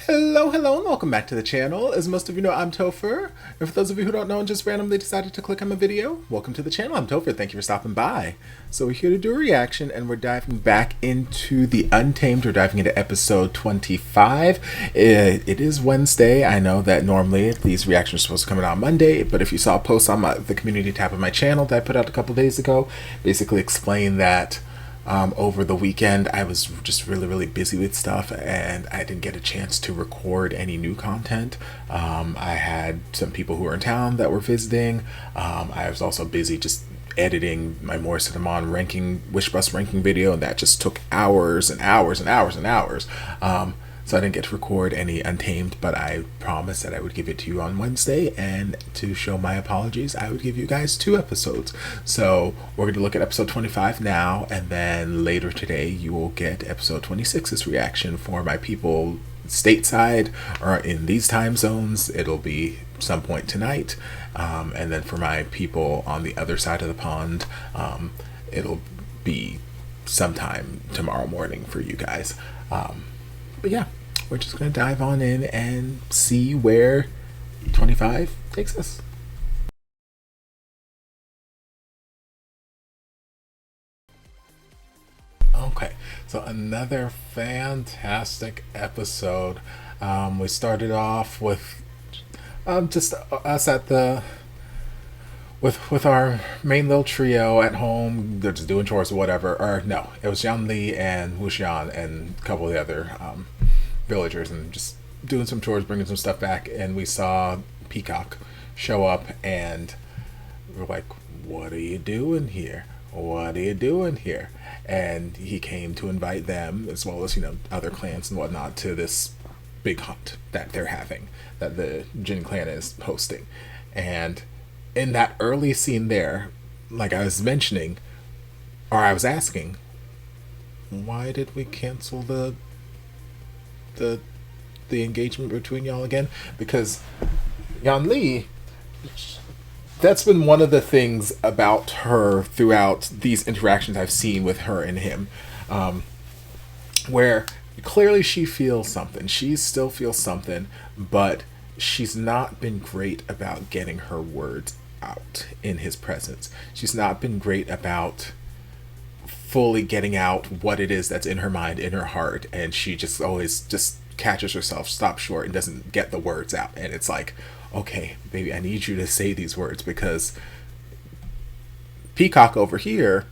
Hello, hello, and welcome back to the channel. As most of you know, I'm Topher. And for those of you who don't know and just randomly decided to click on the video, welcome to the channel. I'm Topher. Thank you for stopping by. So we're here to do a reaction, and we're diving back into the Untamed. We're diving into episode 25. It is Wednesday. I know that normally these reactions are supposed to come out on Monday, but if you saw a post on the community tab of my channel that I put out a couple days ago, basically explained that over the weekend I was just really busy with stuff and I didn't get a chance to record any new content. I had some people who were in town that were visiting. I was also busy just editing my More Cinnamon ranking wish bus ranking video, and that just took hours and hours and hours and hours. So I didn't get to record any Untamed, but I promised that I would give it to you on Wednesday, and to show my apologies, I would give you guys 2 episodes. So we're going to look at episode 25 now, and then later today you will get episode 26's reaction for my people stateside or in these time zones. It'll be some point tonight, and then for my people on the other side of the pond, it'll be sometime tomorrow morning for you guys. But yeah, we're just going to dive on in and see where 25 takes us. Okay, so another fantastic episode. We started off with just us at the with our main little trio at home. They're just doing chores or whatever. Or no, it was Yanli and Wuxia and a couple of the other villagers, and just doing some chores, bringing some stuff back. And we saw Peacock show up, and we're like, "What are you doing here? What are you doing here?" And he came to invite them, as well as other clans and whatnot, to this big hunt that they're having, that the Jin clan is hosting. And in that early scene there, like I was mentioning, or I was asking, why did we cancel the engagement between y'all again? Because Yanli, that's been one of the things about her throughout these interactions I've seen with her and him, where clearly she feels something. She still feels something, but she's not been great about getting her words out in his presence. She's not been great about fully getting out what it is that's in her mind, in her heart, and she just always just catches herself, stops short, and doesn't get the words out. And it's like, okay, baby, I need you to say these words, because Peacock over here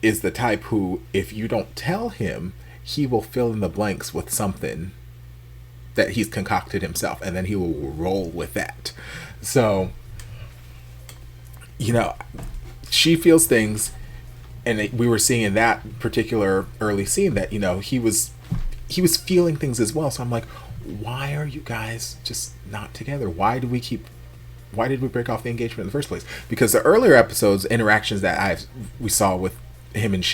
is the type who, if you don't tell him, he will fill in the blanks with something that he's concocted himself, and then he will roll with that. So she feels things, and we were seeing in that particular early scene that he was feeling things as well. So I'm like, why are you guys just not together? Why did we break off the engagement in the first place? Because the earlier episodes, interactions that we saw with him and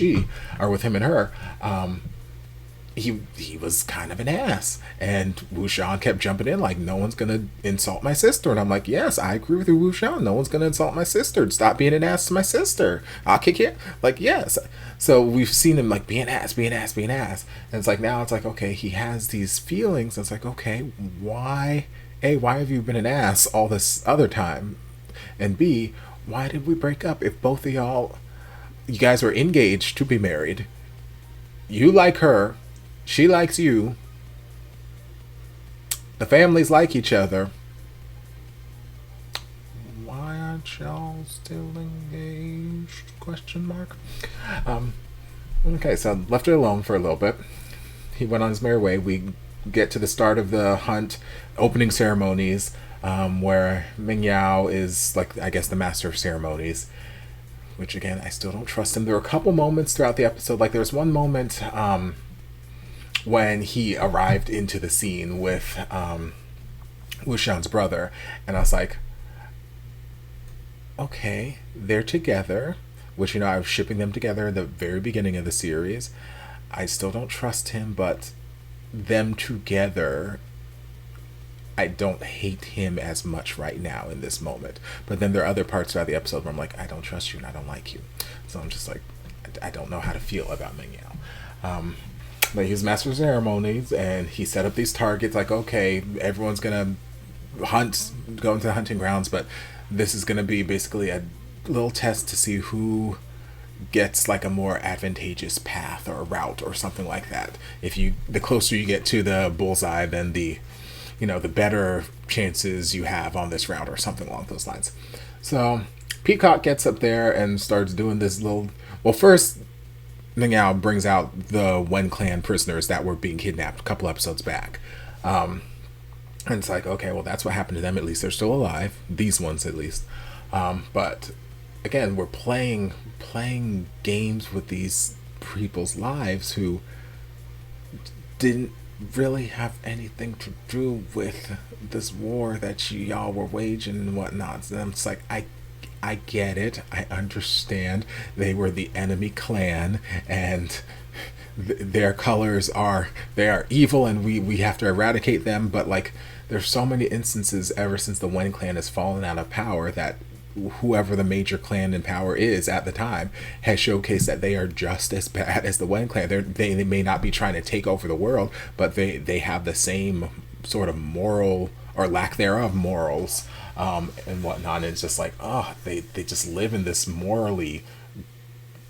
with him and her, he was kind of an ass, and Wuxian kept jumping in like, no one's gonna insult my sister. And I'm like, yes, I agree with you, Wuxian. No one's gonna insult my sister. Stop being an ass to my sister. I'll kick you. Like, yes. So we've seen him like be an ass. And it's like, now it's like, okay, he has these feelings. It's like, okay, why have you been an ass all this other time? And B, why did we break up if both of you guys were engaged to be married? You like her, she likes you, the families like each other. Why aren't y'all still engaged? Question mark. Okay, so left it alone for a little bit. He went on his merry way. We get to the start of the hunt, opening ceremonies, where Ming Yao is, like, I guess, the master of ceremonies, which again, I still don't trust him. There were a couple moments throughout the episode, like there was one moment when he arrived into the scene with Wuxian's brother, and I was like, okay, they're together, which I was shipping them together at the very beginning of the series. I still don't trust him, but them together, I don't hate him as much right now in this moment. But then there are other parts throughout the episode where I'm like, I don't trust you and I don't like you. So I'm just like, I don't know how to feel about Ming Yao. Like, he was master of ceremonies, and he set up these targets. Like, okay, everyone's gonna hunt, go into the hunting grounds, but this is gonna be basically a little test to see who gets like a more advantageous path or a route or something like that. If you, the closer you get to the bullseye, then the, you know, the better chances you have on this route or something along those lines. So Peacock gets up there and starts doing this little. Well, first, Ming Yao brings out the Wen clan prisoners that were being kidnapped a couple episodes back. And it's like, okay, well, that's what happened to them. At least they're still alive. These ones, at least. But again, we're playing games with these people's lives who didn't really have anything to do with this war that y'all were waging and whatnot. And I'm just like, I get it. I understand. They were the enemy clan, and their colors are, they are evil, and we have to eradicate them. But like, there's so many instances ever since the Wen clan has fallen out of power that whoever the major clan in power is at the time has showcased that they are just as bad as the Wen clan. They may not be trying to take over the world, but they have the same sort of moral or lack thereof morals and whatnot. And it's just like, oh, they just live in this morally,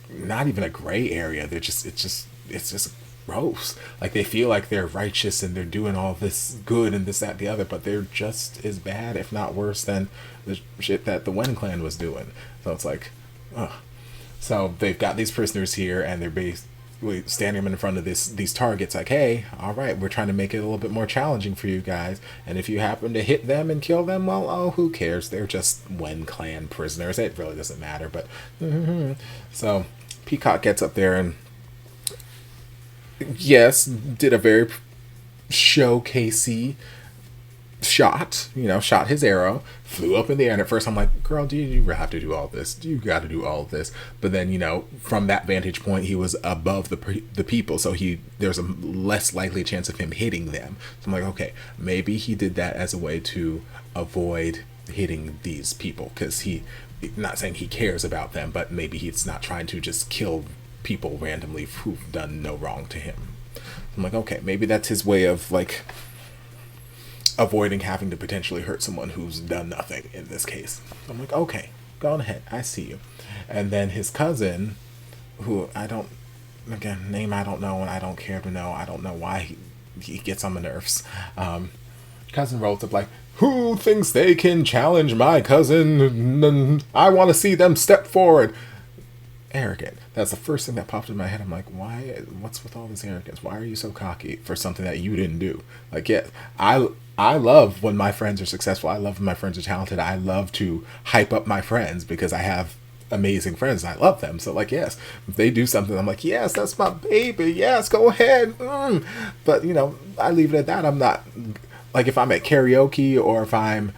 not even a gray area. It's just gross. Like, they feel like they're righteous and they're doing all this good and this, that, the other, but they're just as bad, if not worse, than the shit that the Wen clan was doing. So it's like, ugh. So they've got these prisoners here, and they're basically standing them in front of these targets, like, hey, all right, we're trying to make it a little bit more challenging for you guys, and if you happen to hit them and kill them, well, oh, who cares? They're just Wen clan prisoners. It really doesn't matter. But so Peacock gets up there and, yes, did a very showcasey shot, shot his arrow, flew up in the air, and at first I'm like, girl, do you have to do all this? Do you got to do all of this? But then, from that vantage point, he was above the people, so there's a less likely chance of him hitting them. So I'm like, okay, maybe he did that as a way to avoid hitting these people, because not saying he cares about them, but maybe he's not trying to just kill people randomly who've done no wrong to him. I'm like, okay, maybe that's his way of like avoiding having to potentially hurt someone who's done nothing in this case. I'm like, okay, go on ahead, I see you. And then his cousin, who I don't know, and I don't care to know, I don't know why he gets on my nerves. Cousin rolls up like, who thinks they can challenge my cousin? I want to see them step forward. Arrogant. That's the first thing that popped in my head. I'm like, why? What's with all this arrogance? Why are you so cocky for something that you didn't do? Like, yeah, I love when my friends are successful. I love when my friends are talented. I love to hype up my friends because I have amazing friends and I love them. So like, yes, if they do something, I'm like, yes, that's my baby. Yes, go ahead. But I leave it at that. I'm not like, if I'm at karaoke or if I'm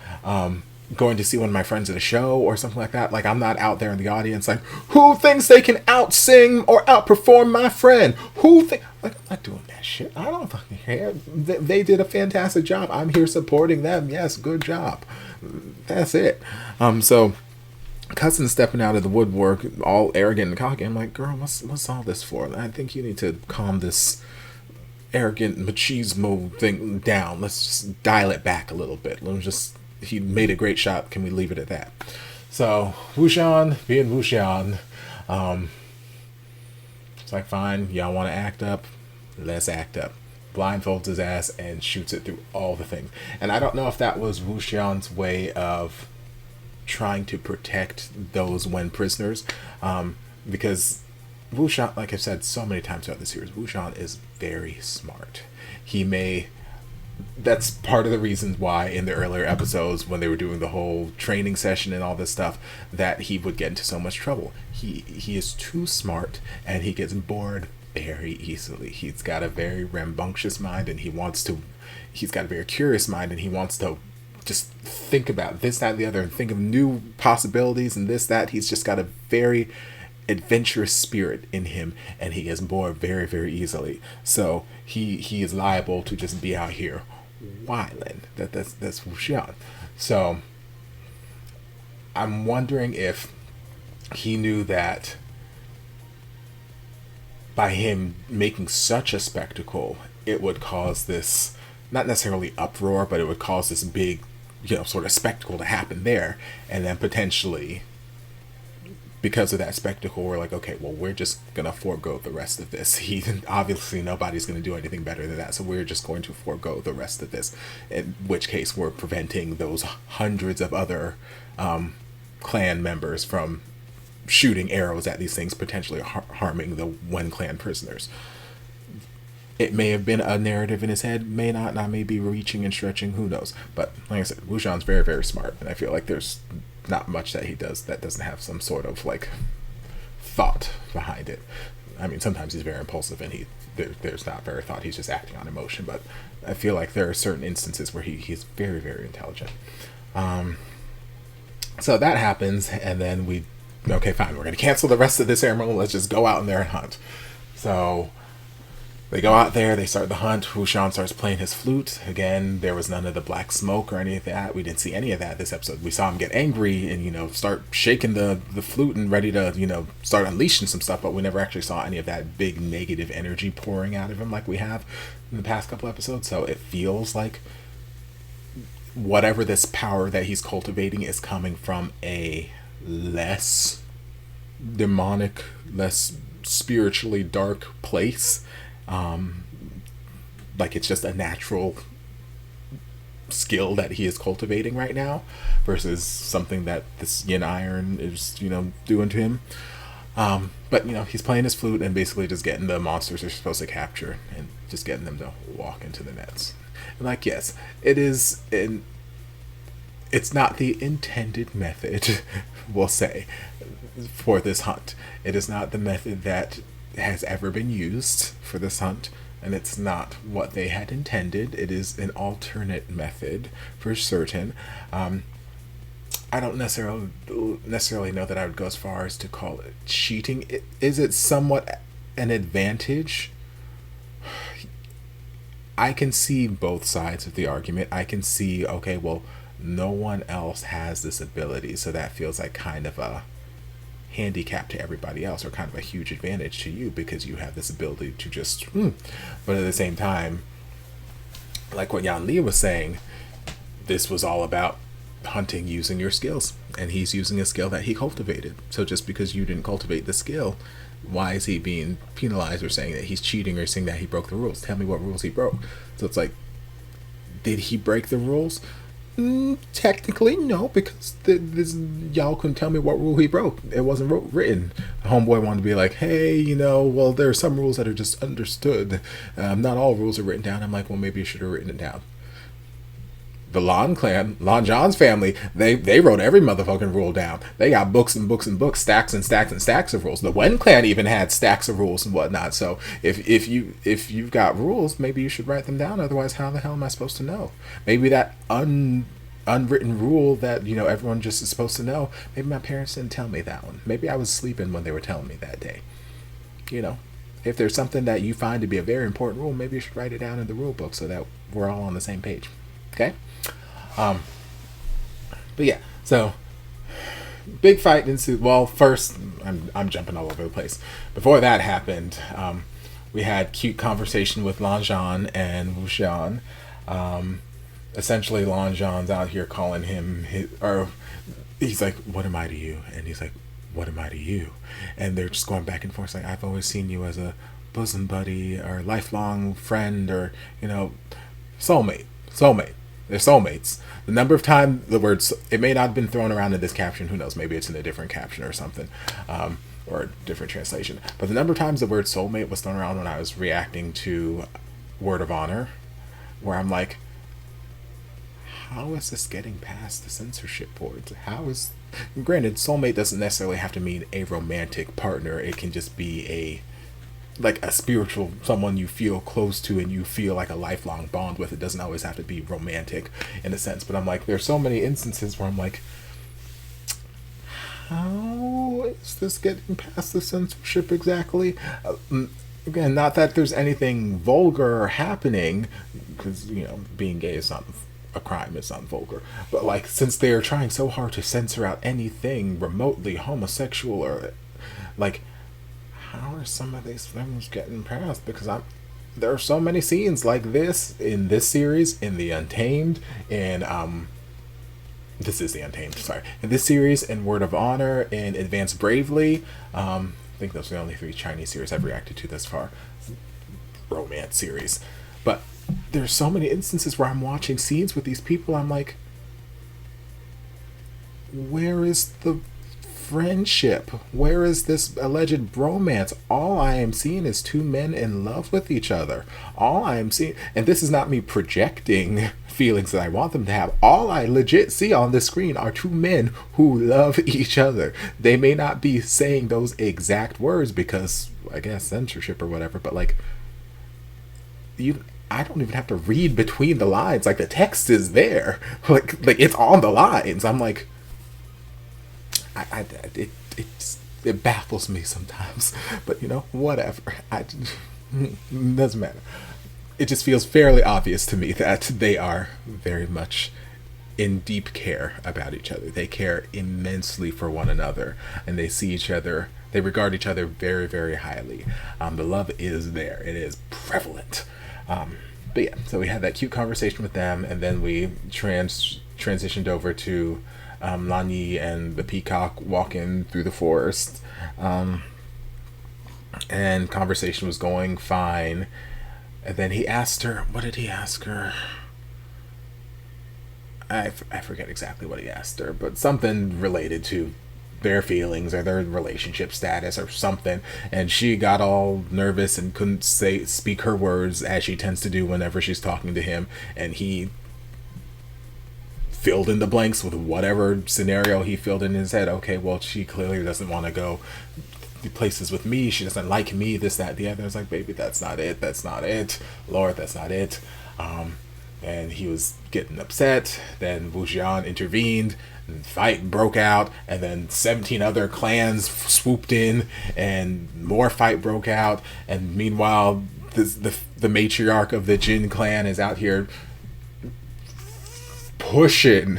going to see one of my friends at a show or something like that, like, I'm not out there in the audience like, who thinks they can out-sing or outperform my friend? Like, I'm not doing that shit. I don't fucking care. They did a fantastic job. I'm here supporting them. Yes, good job. That's it. So cousin stepping out of the woodwork, all arrogant and cocky. I'm like, girl, what's all this for? I think you need to calm this arrogant machismo thing down. Let's just dial it back a little bit. He made a great shot. Can we leave it at that? So Wuxian being Wuxian, it's like, fine, y'all want to act up? Let's act up. Blindfolds his ass and shoots it through all the things. And I don't know if that was Wuxian's way of trying to protect those Wen prisoners, because Wuxian, like I've said so many times throughout the series, Wuxian is very smart. That's part of the reasons why in the earlier episodes, when they were doing the whole training session and all this stuff, that he would get into so much trouble. He is too smart, and he gets bored very easily. He's got a very rambunctious mind, and he's got a very curious mind, and he wants to just think about this, that, and the other, and think of new possibilities and this, that. He's just got a very adventurous spirit in him, and he gets bored very, very easily. So he is liable to just be out here wilding. That's Wuxian. So I'm wondering if he knew that by him making such a spectacle, it would cause this, not necessarily uproar, but it would cause this big, sort of spectacle to happen there. And then potentially, because of that spectacle, we're like, okay, well, we're just going to forego the rest of this. Obviously, nobody's going to do anything better than that, so we're just going to forego the rest of this. In which case, we're preventing those hundreds of other clan members from shooting arrows at these things, potentially harming the one clan prisoners. It may have been a narrative in his head, may not, and I may be reaching and stretching, who knows. But like I said, Wuxian's very, very smart, and I feel like there's not much that he does that doesn't have some sort of like thought behind it. I mean, sometimes he's very impulsive and there's not very thought, he's just acting on emotion, but I feel like there are certain instances where he's very, very intelligent. So that happens, and then okay, fine, we're going to cancel the rest of this ceremony, let's just go out in there and hunt. So they go out there, they start the hunt. Wuxian starts playing his flute. Again, there was none of the black smoke or any of that. We didn't see any of that this episode. We saw him get angry and, start shaking the flute and ready to, start unleashing some stuff, but we never actually saw any of that big negative energy pouring out of him like we have in the past couple episodes. So it feels like whatever this power that he's cultivating is coming from a less demonic, less spiritually dark place. Like it's just a natural skill that he is cultivating right now versus something that this yin iron is, doing to him. But, he's playing his flute and basically just getting the monsters they're supposed to capture and just getting them to walk into the nets. And like, yes, it's not the intended method, we'll say, for this hunt. It is not the method that has ever been used for this hunt, and it's not what they had intended. It is an alternate method for certain. I don't necessarily know that I would go as far as to call it cheating. Is it somewhat an advantage? I can see both sides of the argument. I can see, okay, well, no one else has this ability, so that feels like kind of a handicap to everybody else, or kind of a huge advantage to you because you have this ability to just but at the same time, like what Yanli was saying, this was all about hunting using your skills, and he's using a skill that he cultivated. So just because you didn't cultivate the skill, why is he being penalized or saying that he's cheating or saying that he broke the rules? Tell me what rules he broke. So it's like, did he break the rules? Technically, no, because y'all couldn't tell me what rule he broke. It wasn't written. The homeboy wanted to be like, hey, well, there are some rules that are just understood. Not all rules are written down. I'm like, well, maybe you should have written it down. The Lan clan, Lan Zhan's family, they wrote every motherfucking rule down. They got books and books and books, stacks and stacks and stacks of rules. The Wen clan even had stacks of rules and whatnot. So if you've got rules, maybe you should write them down. Otherwise, how the hell am I supposed to know? Maybe that unwritten rule that everyone just is supposed to know. Maybe my parents didn't tell me that one. Maybe I was sleeping when they were telling me that day. If there's something that you find to be a very important rule, maybe you should write it down in the rule book so that we're all on the same page. Okay. But yeah, so big fight ensued. Well, first, I'm jumping all over the place. Before that happened, we had cute conversation with Lan Zhan and Wuxian. Essentially, Lan Zhan's out here calling him he's like, what am I to you? And he's like, what am I to you? And they're just going back and forth. Like, I've always seen you as a bosom buddy or lifelong friend or soulmate. They're soulmates. The number of times the words, it may not have been thrown around in this caption, who knows, maybe it's in a different caption or something, or a different translation. But the number of times the word soulmate was thrown around when I was reacting to Word of Honor, where I'm like, how is this getting past the censorship boards? Granted, soulmate doesn't necessarily have to mean a romantic partner. It can just be like a spiritual, someone you feel close to and you feel like a lifelong bond with. It doesn't always have to be romantic in a sense, but I'm like, there's so many instances where I'm like, how is this getting past the censorship exactly? Again, not that there's anything vulgar happening, because being gay is not a crime, it's not vulgar, but like, since they're trying so hard to censor out anything remotely homosexual, or like, how are some of these things getting passed? Because there are so many scenes like this in this series, in the Untamed, in this is the Untamed, sorry. In this series, in Word of Honor, in Advance Bravely. I think those are the only 3 Chinese series I've reacted to thus far. Romance series. But there's so many instances where I'm watching scenes with these people, I'm like, where is the friendship? Where is this alleged bromance? All I am seeing is 2 men in love with each other. All I am seeing, and this is not me projecting feelings that I want them to have. All I legit see on the screen are 2 men who love each other. They may not be saying those exact words because, I guess, censorship or whatever, but like, I don't even have to read between the lines. Like, the text is there. Like it's on the lines. I'm like, it baffles me sometimes, but whatever. Doesn't matter. It just feels fairly obvious to me that they are very much in deep care about each other. They care immensely for one another, and they see each other. They regard each other very, very highly. The love is there. It is prevalent. But yeah, so we had that cute conversation with them, and then we transitioned over to Yanli and the peacock walking through the forest, and conversation was going fine. And then he asked her, what did he ask her? I forget exactly what he asked her, but something related to their feelings or their relationship status or something, and she got all nervous and couldn't speak her words, as she tends to do whenever she's talking to him, and he filled in the blanks with whatever scenario he filled in his head. Okay, well, she clearly doesn't want to go places with me, she doesn't like me, this, that, the other. I was like, baby, that's not it, Lord, that's not it. And he was getting upset. Then Wuxia intervened, and fight broke out, and then 17 other clans swooped in, and more fight broke out. And meanwhile, the matriarch of the Jin clan is out here pushing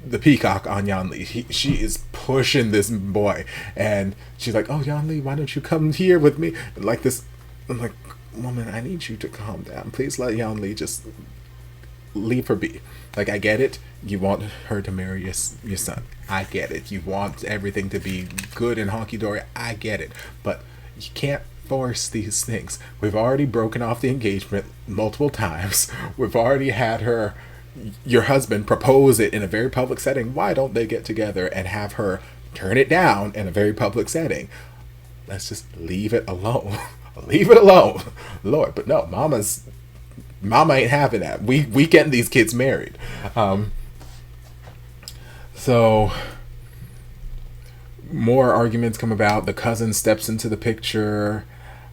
the peacock on Yanli. She is pushing this boy, and she's like, oh, Yanli, why don't you come here with me? And like this, I'm like, woman, I need you to calm down. Please let Yanli just leave her be. Like, I get it. You want her to marry your son. I get it. You want everything to be good and honky-dory. I get it. But you can't force these things. We've already broken off the engagement multiple times. We've already had your husband propose it in a very public setting. Why don't they get together and have her turn it down in a very public setting? Let's just leave it alone. Leave it alone, Lord. But no, Mama ain't having that. We getting these kids married. So more arguments come about. The cousin steps into the picture,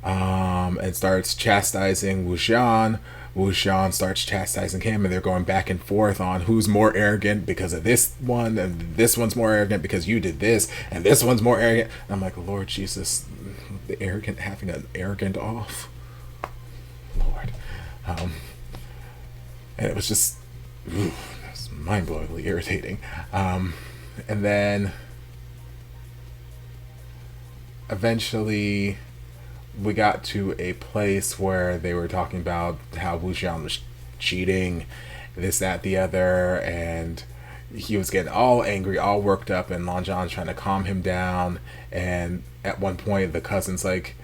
and starts chastising Wuxian. Wuxian starts chastising him, and they're going back and forth on who's more arrogant because of this one, and this one's more arrogant because you did this, and this one's more arrogant. And I'm like, Lord Jesus, the arrogant having an arrogant off, Lord. And it was just, it's mind-blowingly irritating. And then eventually we got to a place where they were talking about how Wuxian was cheating, this, that, the other, and he was getting all angry, all worked up, and Lanzhan's trying to calm him down. And at one point, the cousin's like,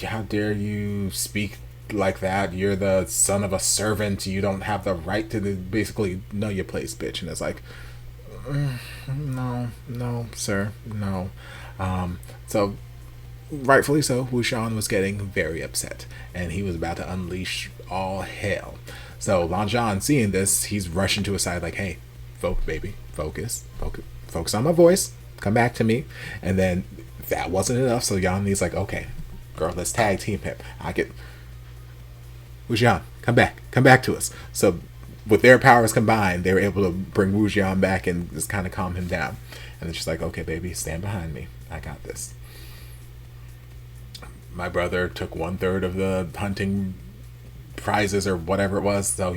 how dare you speak like that? You're the son of a servant. You don't have the right to basically know your place, bitch. And it's like, no, sir, no. So rightfully so, Wuxian was getting very upset, and he was about to unleash all hell. So Lanzhan, seeing this, he's rushing to his side like, hey, focus on my voice, come back to me. And then that wasn't enough, so Yanli's like, okay, girl, let's tag team him. Wuxian, come back to us. So with their powers combined, they were able to bring Wuxian back and just kind of calm him down. And then she's like, okay, baby, stand behind me, I got this. My brother took 1/3 of the hunting prizes or whatever it was, so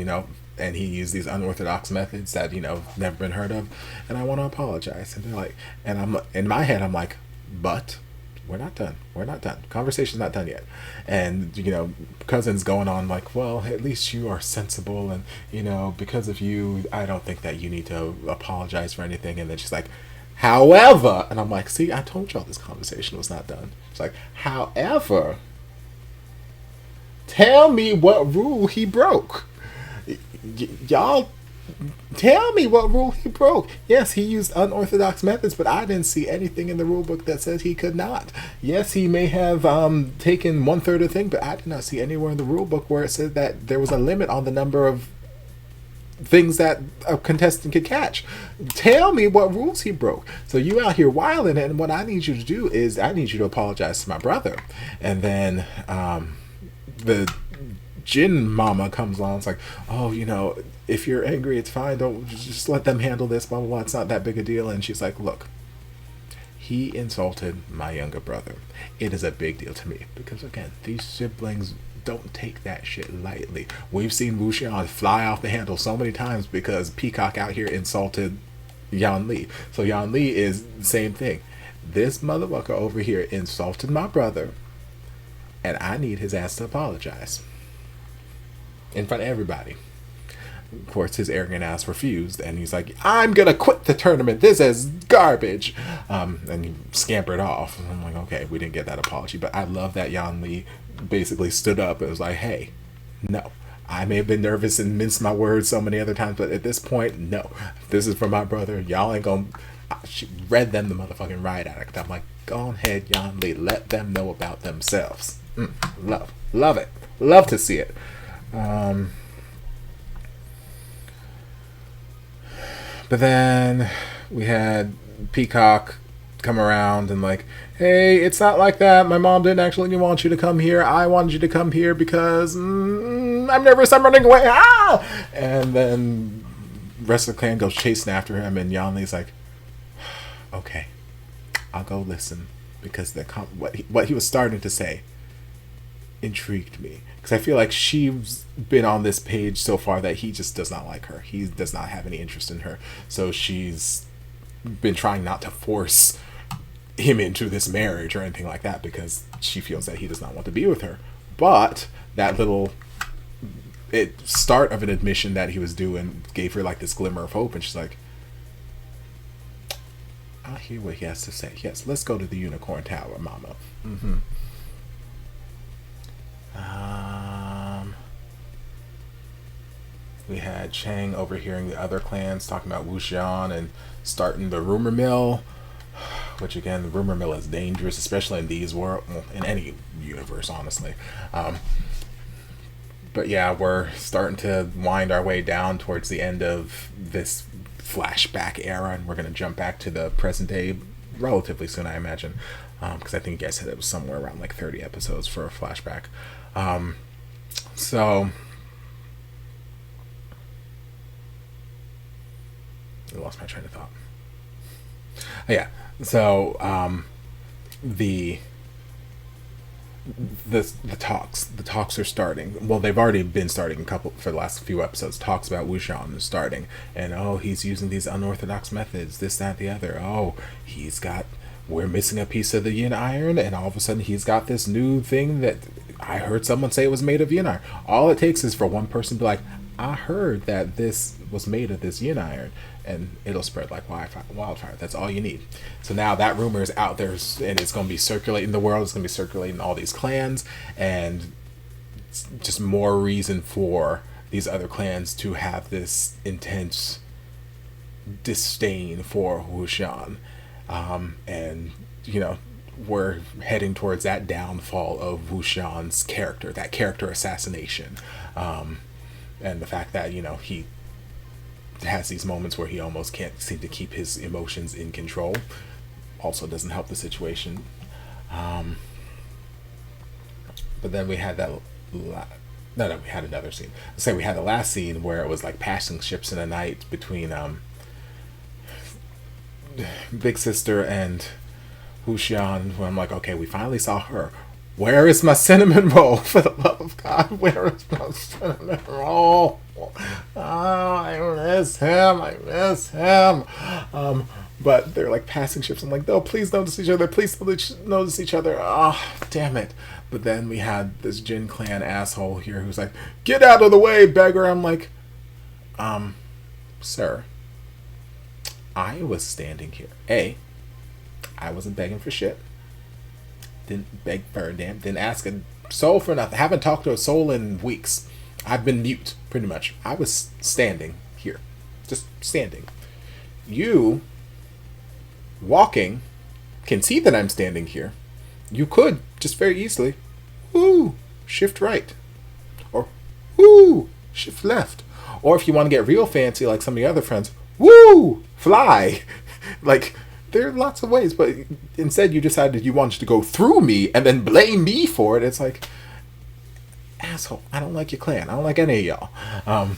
and he used these unorthodox methods that never been heard of, and I want to apologize. And they're like, and I'm in my head, I'm like, but we're not done. We're not done. Conversation's not done yet. And, you know, cousin's going on like, well, at least you are sensible. And, you know, because of you, I don't think that you need to apologize for anything. And then she's like, however, and I'm like, see, I told y'all this conversation was not done. It's like, however, tell me what rule he broke. Y'all tell me what rule he broke. Yes, he used unorthodox methods, but I didn't see anything in the rule book that says he could not. Yes, he may have taken 1/3 of the thing, but I did not see anywhere in the rule book where it said that there was a limit on the number of things that a contestant could catch. Tell me what rules he broke. So you out here wilding, and what I need you to do is I need you to apologize to my brother. And then the Jin mama comes along. It's like, oh, you know, if you're angry, it's fine. Don't just let them handle this. Blah blah blah. It's not that big a deal. And she's like, look, he insulted my younger brother. It is a big deal to me because again, these siblings don't take that shit lightly. We've seen Wuxia fly off the handle so many times because Peacock out here insulted Yanli. So Yanli is the same thing. This motherfucker over here insulted my brother, and I need his ass to apologize in front of everybody. Of course, his arrogant ass refused, and he's like, I'm gonna quit the tournament. This is garbage. And he scampered off. And I'm like, okay, we didn't get that apology. But I love that Yanli basically stood up and was like, hey, no. I may have been nervous and minced my words so many other times, but at this point, no. This is for my brother. Y'all ain't gonna... She read them the motherfucking riot act. I'm like, go ahead, Yanli. Let them know about themselves. Love it. Love to see it. But then we had Peacock come around and like, hey, it's not like that. My mom didn't actually want you to come here. I wanted you to come here because I'm nervous. I'm running away. Ah! And then the rest of the clan goes chasing after him, and Yanli's like, okay, I'll go listen, because what he was starting to say intrigued me, because I feel like she's been on this page so far that he just does not like her. He does not have any interest in her. So she's been trying not to force him into this marriage or anything like that because she feels that he does not want to be with her. But that little start of an admission that he was doing gave her like this glimmer of hope, and she's like, I'll hear what he has to say. Yes, let's go to the Unicorn Tower, mama. We had Chang overhearing the other clans talking about Wuxia and starting the rumor mill, which again, the rumor mill is dangerous, especially in these world, well, in any universe, honestly. But yeah, we're starting to wind our way down towards the end of this flashback era, and we're going to jump back to the present day relatively soon, I imagine, because I think you guys said it was somewhere around like 30 episodes for a flashback. So I lost my train of thought. Yeah, so the talks are starting. Well, they've already been starting for the last few episodes. Talks about Wuxian is starting, and oh, he's using these unorthodox methods, this, that, the other. Oh, we're missing a piece of the yin iron, and all of a sudden he's got this new thing that I heard someone say it was made of yin iron. All it takes is for one person to be like, I heard that this was made of this yin iron, and it'll spread like wildfire. That's all you need. So now that rumor is out there, and it's going to be circulating the world. It's going to be circulating all these clans, and it's just more reason for these other clans to have this intense disdain for Wuxian. And, you know, we're heading towards that downfall of Wuxian's character, that character assassination. And the fact that, you know, he has these moments where he almost can't seem to keep his emotions in control also doesn't help the situation. But then we had we had another scene. Let's say we had the last scene where it was like passing ships in the night between Big Sister and Wuxian, where I'm like, okay, we finally saw her. Where is my cinnamon roll? For the love of God, where is my cinnamon roll? Oh, I miss him. But they're like passing ships. I'm like, no, please notice each other. Please notice each other. Ah, oh, damn it. But then we had this Jin Clan asshole here who's like, get out of the way, beggar. I'm like, sir, I was standing here. I wasn't begging for shit. Didn't beg for a damn. Didn't ask a soul for nothing. Haven't talked to a soul in weeks. I've been mute, pretty much. I was standing here. Just standing. You, walking, can see that I'm standing here. You could, just very easily, woo, shift right. Or, woo, shift left. Or if you want to get real fancy like some of the other friends, woo, fly. Like, there are lots of ways, but instead you decided you wanted to go through me and then blame me for it. It's like, asshole, I don't like your clan. I don't like any of y'all.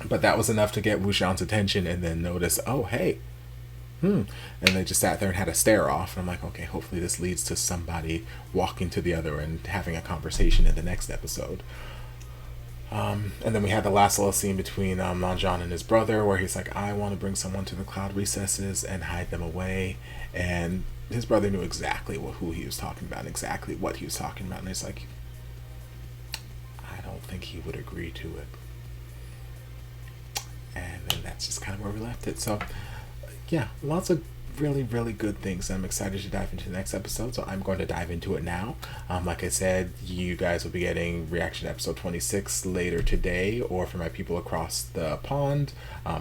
But that was enough to get Wuxian's attention and then notice, oh, hey. And they just sat there and had a stare off. And I'm like, okay, hopefully this leads to somebody walking to the other and having a conversation in the next episode. And then we had the last little scene between Zhan and his brother where he's like, I want to bring someone to the cloud recesses and hide them away. And his brother knew exactly who he was talking about and exactly what he was talking about. And he's like, I don't think he would agree to it. And then that's just kind of where we left it. So, yeah, lots of really, really good things. I'm excited to dive into the next episode, so I'm going to dive into it now. Like I said, you guys will be getting reaction to episode 26 later today, or for my people across the pond,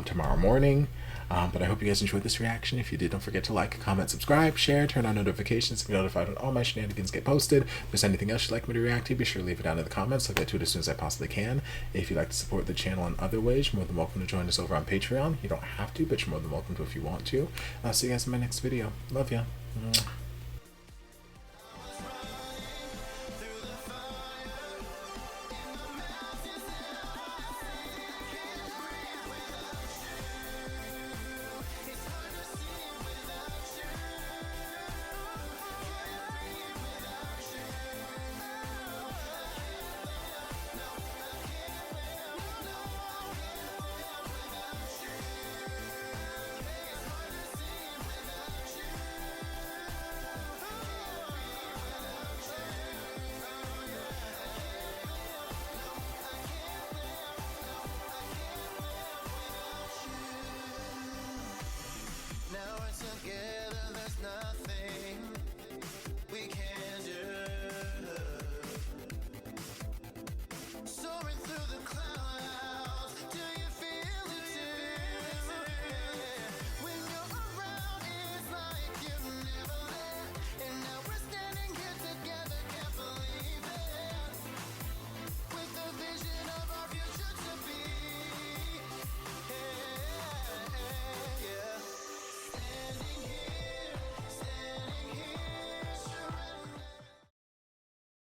tomorrow morning. But I hope you guys enjoyed this reaction. If you did, don't forget to like, comment, subscribe, share, turn on notifications to be notified when all my shenanigans get posted. If there's anything else you'd like me to react to, be sure to leave it down in the comments. I'll get to it as soon as I possibly can. If you'd like to support the channel in other ways, you're more than welcome to join us over on Patreon. You don't have to, but you're more than welcome to if you want to. I'll see you guys in my next video. Love ya.